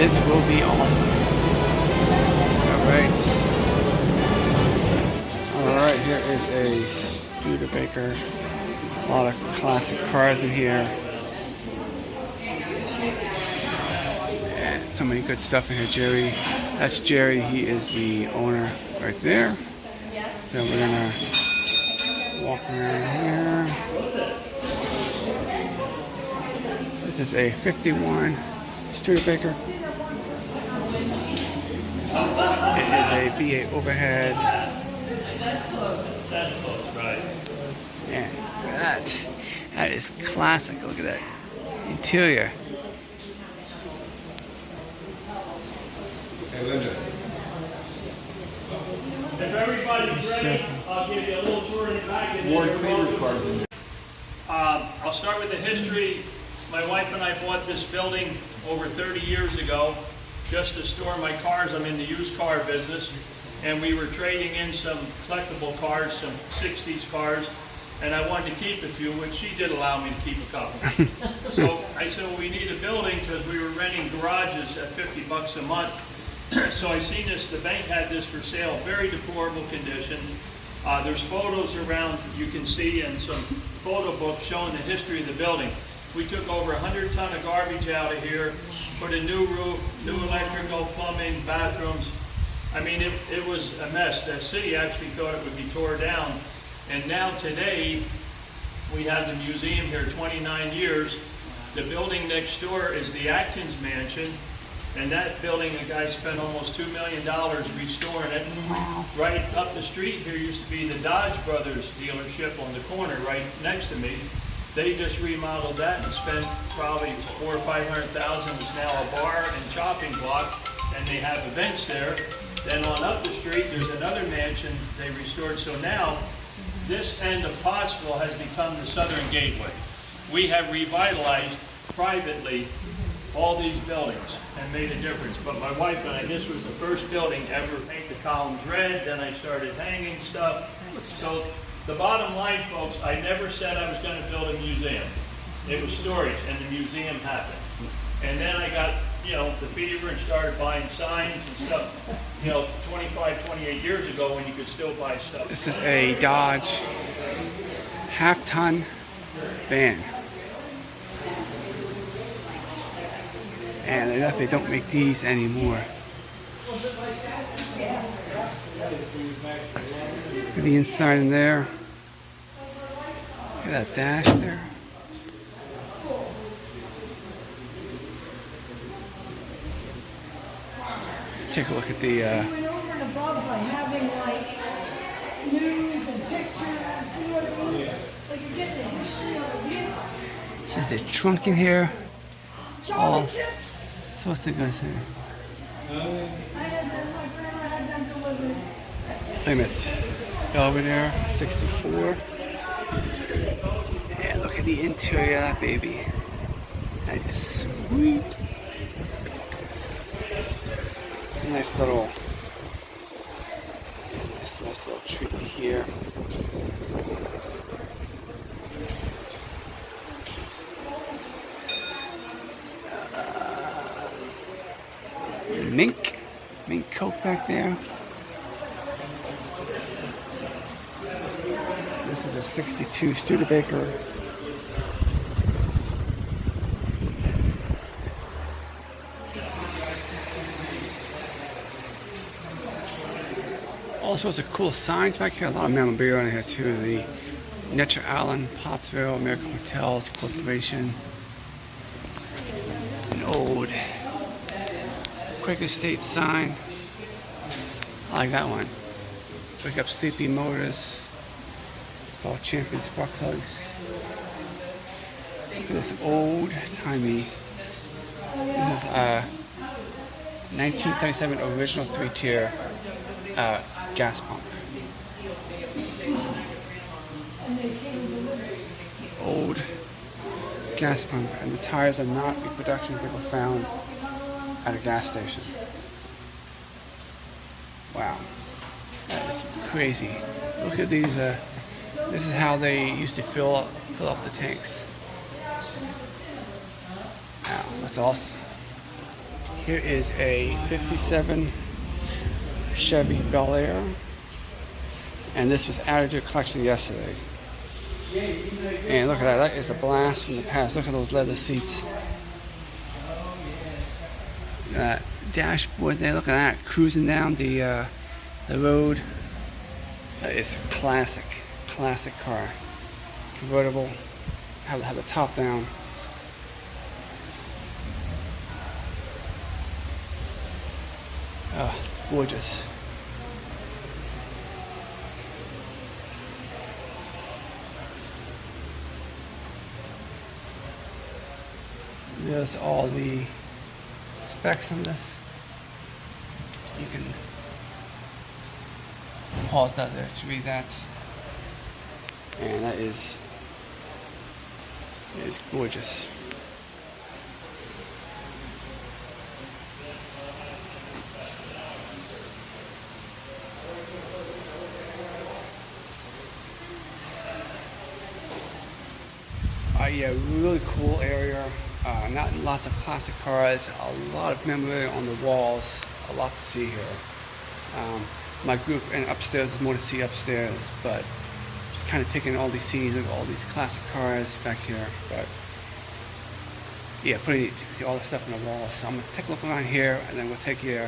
This will be awesome. Alright, here is a Studebaker. A lot of classic cars in here. And so many good stuff in here. Jerry, that's Jerry. He is the owner right there. So we're gonna walk around here. This is a 51 Studebaker. It is a V8 overhead. That's close, right? Yeah, that is classic. Look at that interior. Hey, Linda. If everybody's ready, I'll give you a little tour in the back. Ward Cleaner's cars in there. I'll start with the history. My wife and I bought this building over 30 years ago just to store my cars. I'm in the used car business, and we were trading in some collectible cars, some 60s cars, and I wanted to keep a few, which she did allow me to keep a couple. So I said, well, we need a building because we were renting garages at $50 a month. So I seen this, the bank had this for sale, very deplorable condition. There's photos around you can see, and some photo books showing the history of the building. We took over 100 ton of garbage out of here, put a new roof, new electrical, plumbing, bathrooms. I mean, it was a mess. The city actually thought it would be tore down. And now today, we have the museum here 29 years. The building next door is the Atkins Mansion. And that building, a guy spent almost $2 million restoring it. Wow. Right up the street here used to be the Dodge Brothers dealership on the corner right next to me. They just remodeled that and spent probably $400,000 or $500,000. It's now a bar and chopping block, and they have events there. Then on up the street, there's another mansion they restored. So now, this end of Pottsville has become the Southern Gateway. We have revitalized privately all these buildings and made a difference. But my wife and I, this was the first building ever to paint the columns red. Then I started hanging stuff. So the bottom line, folks, I never said I was going to build a museum. It was storage, and the museum happened. And then I got, the fever and started buying signs and stuff, 25, 28 years ago when you could still buy stuff. This is a Dodge half-ton van. And they definitely don't make these anymore. Look at the inside in there. Look at that dash there. Let's take a look at the We went over and above by having like news and pictures, you know what I mean? Like you're getting the history of the vehicle. this is the trunk in here. Charlie All Chips. sorts of good things. I had that, my grandma had that delivered. Plymouth Belvedere 64. And look at the interior of that baby. That is sweet. Nice little tree here. Mink coat back there. This is a 62 Studebaker. All sorts of cool signs back here. A lot of memorabilia in here too. The Netcher Allen, Pottsville, American Hotels, Corporation. An old Quaker State sign. I like that one. Wake up Sleepy Motors. Install Champion spark plugs. Look at this old timey. This is a 1937 original 3-tier gas pump. Old gas pump, and the tires are not reproductions that were found at a gas station. Wow, that is crazy. Look at these. This is how they used to fill up the tanks. Wow, that's awesome. Here is a 57 Chevy Bel Air, and this was added to the collection yesterday. And look at that, that is a blast from the past. Look at those leather seats. Dashboard there, look at that, cruising down the road. That is a classic car. Convertible, have the top down. Oh, it's gorgeous. There's all the specs on this. You can pause that there to read that. And that is gorgeous. Yeah, really cool area. Not lots of classic cars, a lot of memorabilia on the walls, a lot to see here. My group and upstairs, there's more to see upstairs, but just kind of taking all these scenes, look at all these classic cars back here. But yeah, putting all the stuff on the wall. So I'm gonna take a look around here, and then we'll take you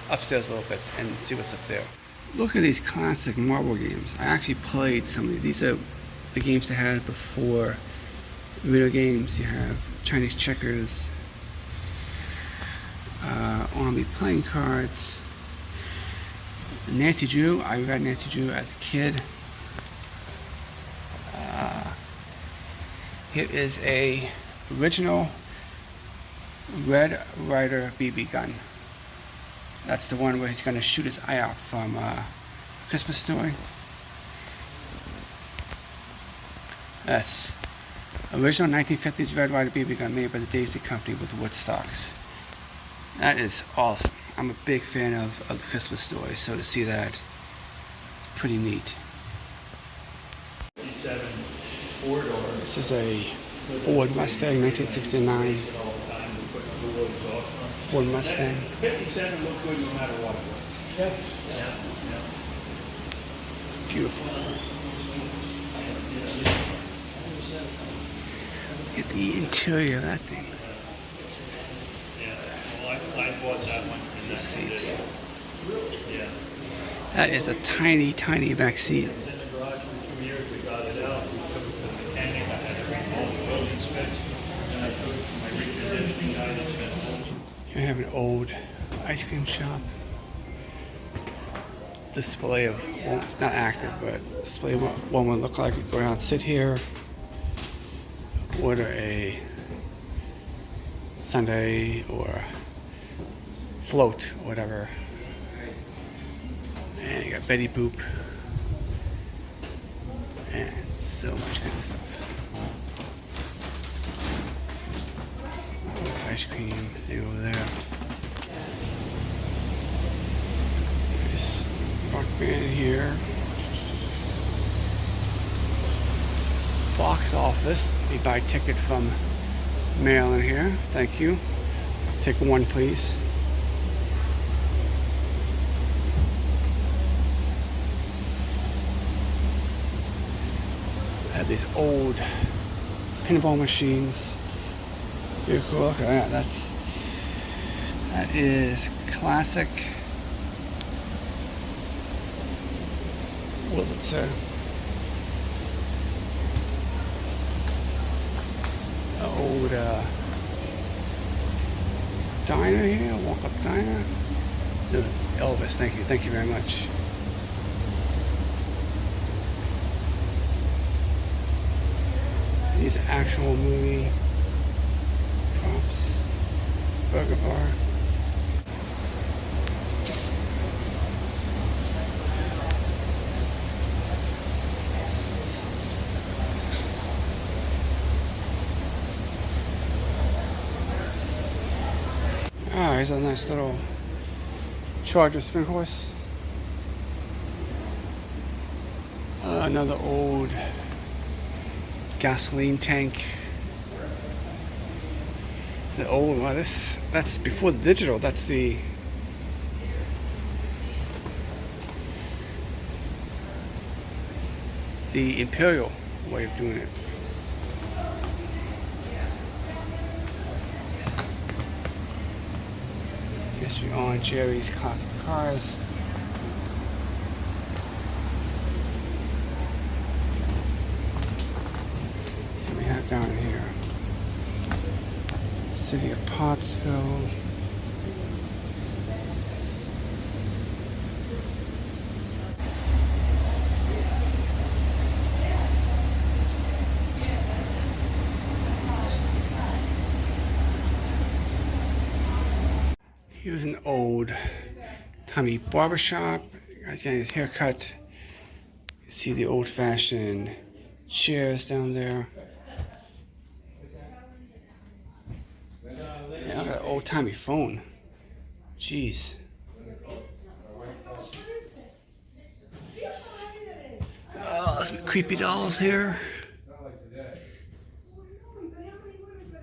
upstairs a little bit and see what's up there. Look at these classic marble games. I actually played some of these. These are the games they had before video games. You have Chinese checkers, Army playing cards, Nancy Drew. I read Nancy Drew as a kid. Here is a original Red Ryder BB gun. That's the one where he's going to shoot his eye out from Christmas Story. That's original 1950s Red Ryder BB gun made by the Daisy Company with wood stocks. That is awesome. I'm a big fan of the Christmas Story, so to see that, it's pretty neat. This is a Ford Mustang, 1969. Ford Mustang. 57 looked good no matter what it was. It's beautiful. Look at the interior of that thing. Yeah, well, I bought that one. The seats. Yeah. That is a tiny, tiny back seat. In the garage for 2 years, we got it out. We took it to the mechanic. I had to read all the building specs. Then I took it to my reconditioning guy that spent all the... You have an old ice cream shop. Display of, well, it's not active, but display of what one would look like. You go around, sit here, order a sundae or float, or whatever. And you got Betty Boop. And so much good stuff. Ice cream thing over there. Nice rock band here. Box office. You buy a ticket from Maryland here. Thank you. Take one, please. I have these old pinball machines. Very cool. Look at that. That is classic. What does it say? Old diner here, walk-up diner. No, Elvis, thank you very much. These actual movie props. Burger bar. Ah, here's a nice little Charger spin horse. Another old gasoline tank. The old one. That's before the digital. That's the imperial way of doing it. Guess we're on Jerry's Classic Cars. So we have down here City of Pottsville. Here's an old timey barbershop. Guy's getting his haircut. You see the old-fashioned chairs down there. Yeah, I got an old-timey phone. Jeez. Oh, some creepy dolls here.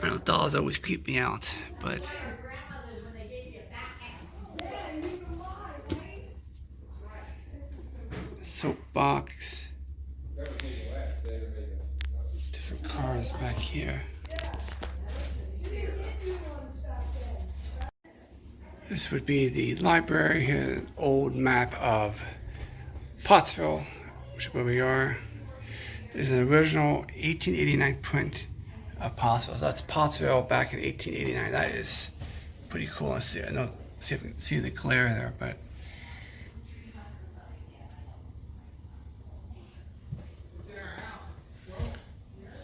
I know dolls always creep me out, but soapbox. Different cars back here. This would be the library here, an old map of Pottsville, which is where we are. There's an original 1889 print of Pottsville. So that's Pottsville back in 1889. That is pretty cool. Let's see. I don't see if we can see the glare there, but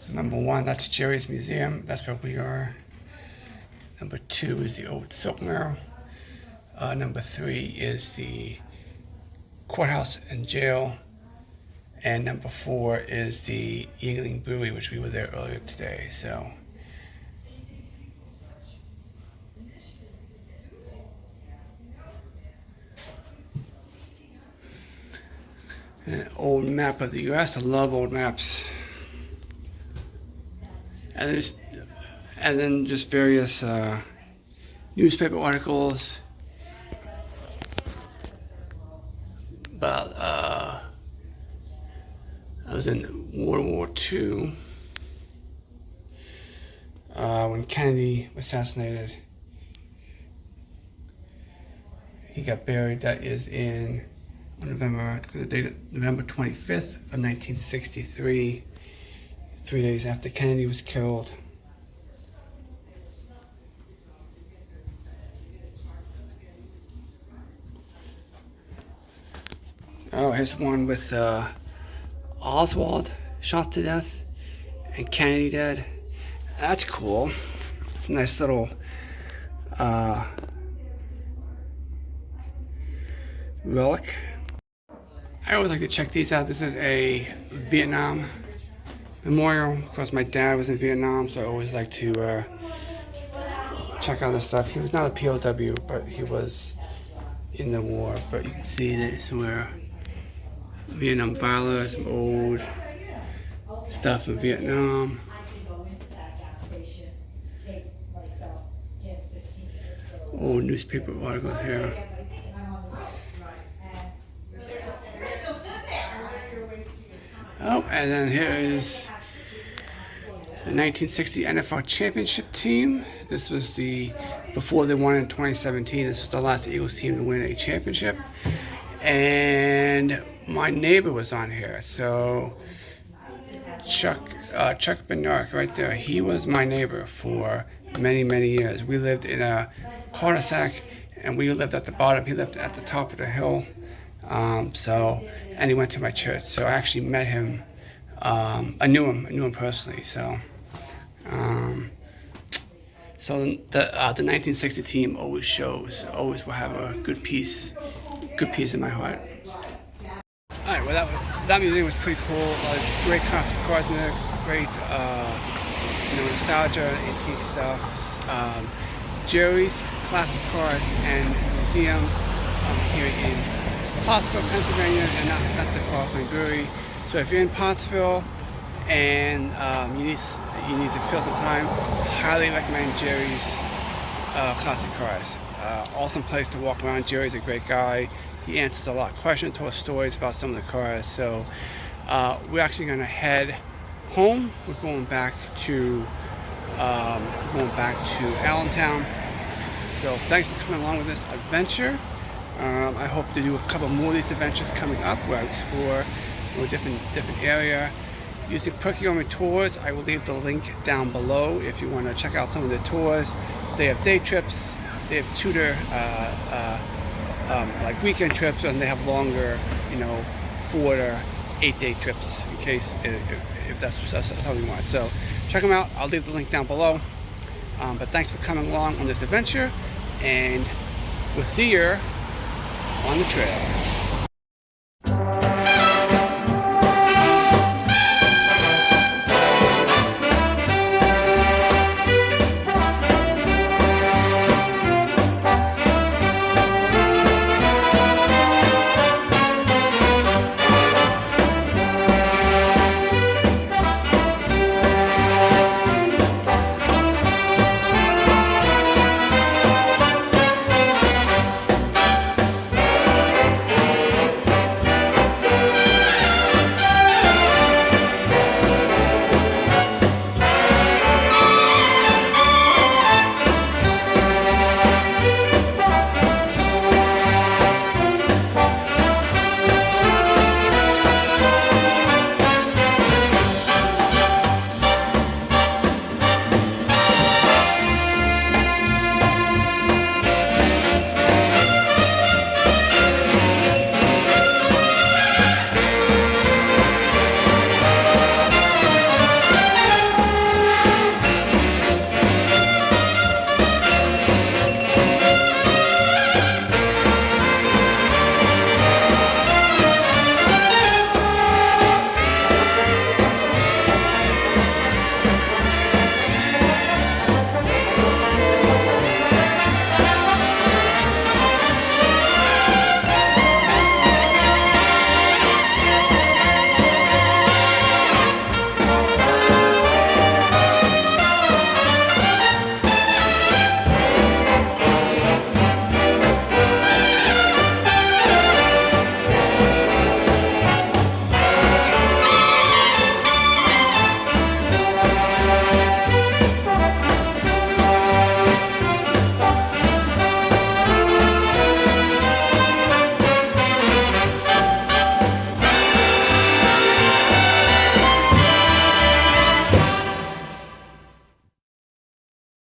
number 1, that's Jerry's Museum. That's where we are. Number 2 is the old silk mill. Number 3 is the courthouse and jail. And number 4 is the Yingling Brewery, which we were there earlier today. So an old map of the US. I love old maps. And then just various newspaper articles about I was in World War II when Kennedy was assassinated. He got buried. That is in November 25th of 1963. 3 days after Kennedy was killed. Oh, here's one with Oswald shot to death and Kennedy dead. That's cool. It's a nice little relic. I always like to check these out. This is a Vietnam memorial. Of course, my dad was in Vietnam, so I always like to check out this stuff. He was not a POW, but he was in the war. But you can see this where Vietnam valor, some old stuff in Vietnam. Old newspaper articles here. Oh, and then here is the 1960 NFL championship team. This was before they won in 2017. This was the last Eagles team to win a championship. And my neighbor was on here. So Chuck Bernard right there. He was my neighbor for many, many years. We lived in a cul-de-sac and we lived at the bottom. He lived at the top of the hill. And he went to my church. So I actually met him. I knew him personally. So the 1960 team always will have a good piece in my heart. All right, well that museum was pretty cool. Great classic cars in there, great nostalgia, antique stuff. Jerry's Classic Cars and Museum here in Pottsville, Pennsylvania, and not too far from the brewery. So if you're in Pottsville and you need to fill some time, highly recommend Jerry's Classic Cars. Awesome place to walk around. Jerry's a great guy. He answers a lot of questions, told us stories about some of the cars. So we're actually going to head home. We're going back to Allentown. So thanks for coming along with this adventure. I hope to do a couple more of these adventures coming up where I explore a different area. Using Perkiomen Tours, I will leave the link down below if you want to check out some of the tours. They have day trips, they have tutor, like weekend trips, and they have longer, 4 to 8 day trips in case if that's how you want. So check them out. I'll leave the link down below. But thanks for coming along on this adventure, and we'll see you on the trail.